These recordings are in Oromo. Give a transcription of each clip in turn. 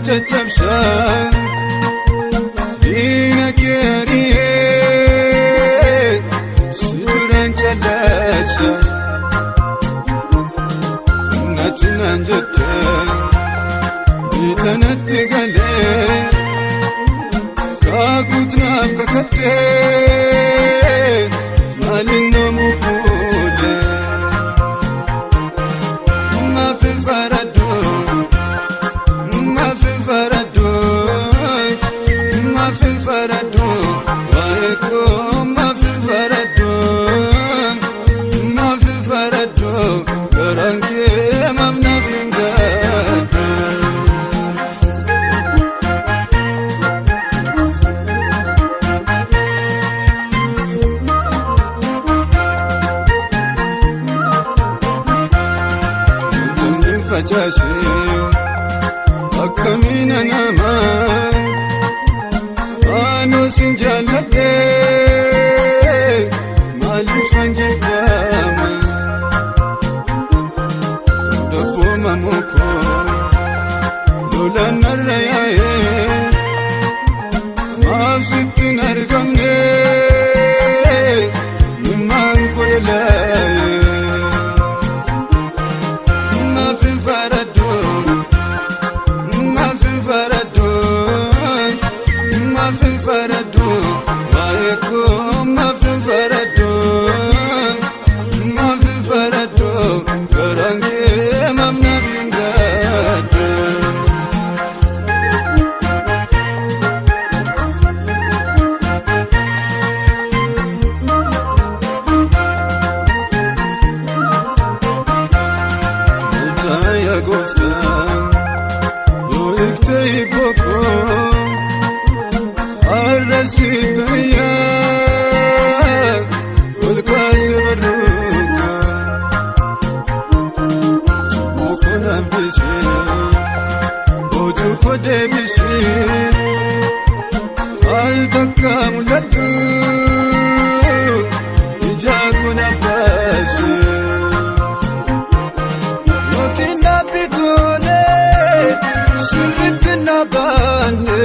caccabsa diina keeriye si duraan callasa natti naan jette bitanatti galee kaakutnaaf kakattee maalin noomu fuudhe maafin faradoo akkamina nama anu sinjaalladhe maalifan jedhama dabbooma muko lolaan narra yaa'e maaf sittin argamne nimmaan kololaaye Arrasitaniya kolkaase baruka mukona bisi boju kode bisi al takka mulatu ijakuna basi notina bitole suritina bane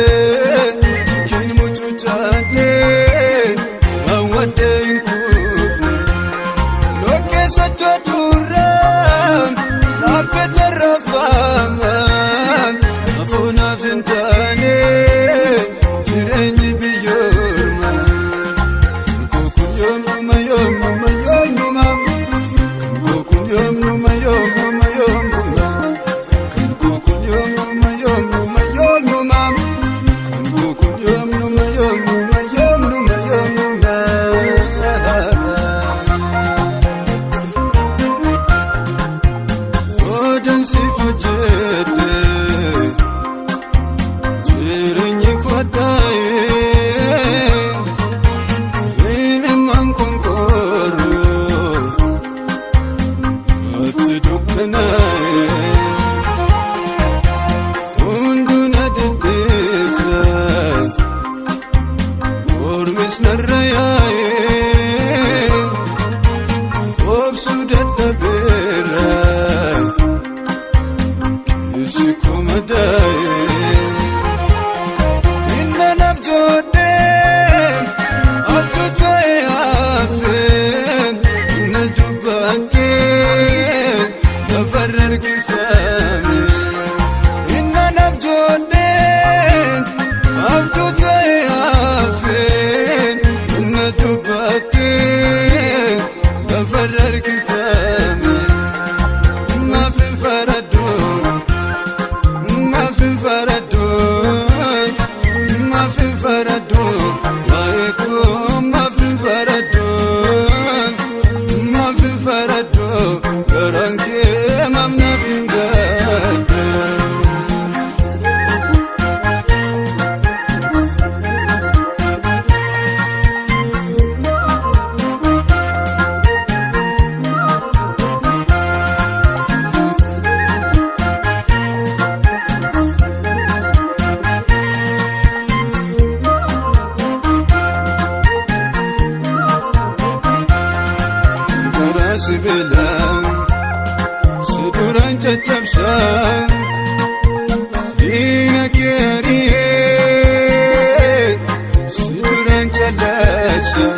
sibila siduran caccabsa diina ملسة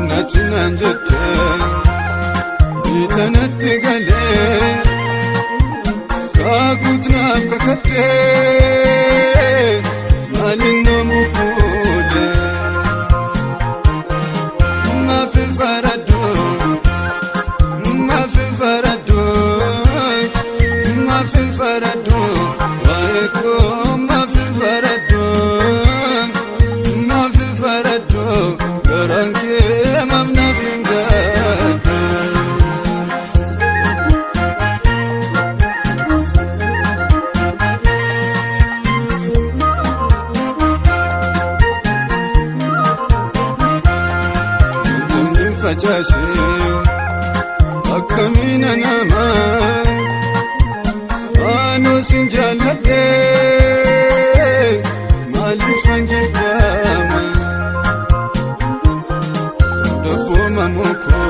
نتنا نجت بيتنا تقلي كاكوتنا بككتي مالنا مقولي ما في فردو ما في فردو ما في فردو ويكم ما في فردو ما في فردو قرنكي ممنا في مجدو فجاشي أكمين نما أنا سنجلتي مالي فنجل داما دبو مموكو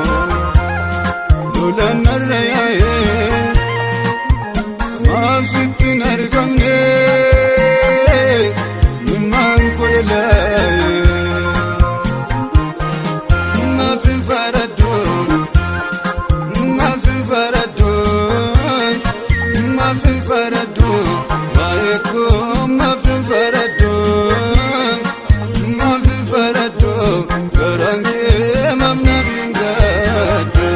لولا الرياي ما بستن أرقمني مما نقول لاي ما في فردو ما في فردو ما في فردو ويكم ما في فردو ما في فردو قرنكي ممنا في مجدو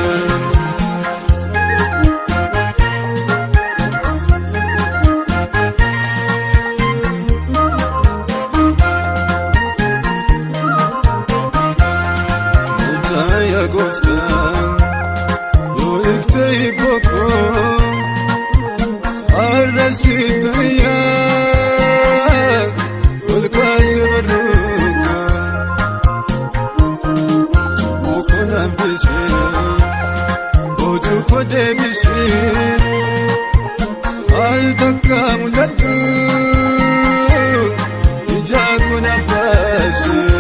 يا قفتان لو يكتيبكم الرسيد ريال والكاسب الروكا وكنا بشي وجو خدي بشي التكام لدو يجاكونا باشي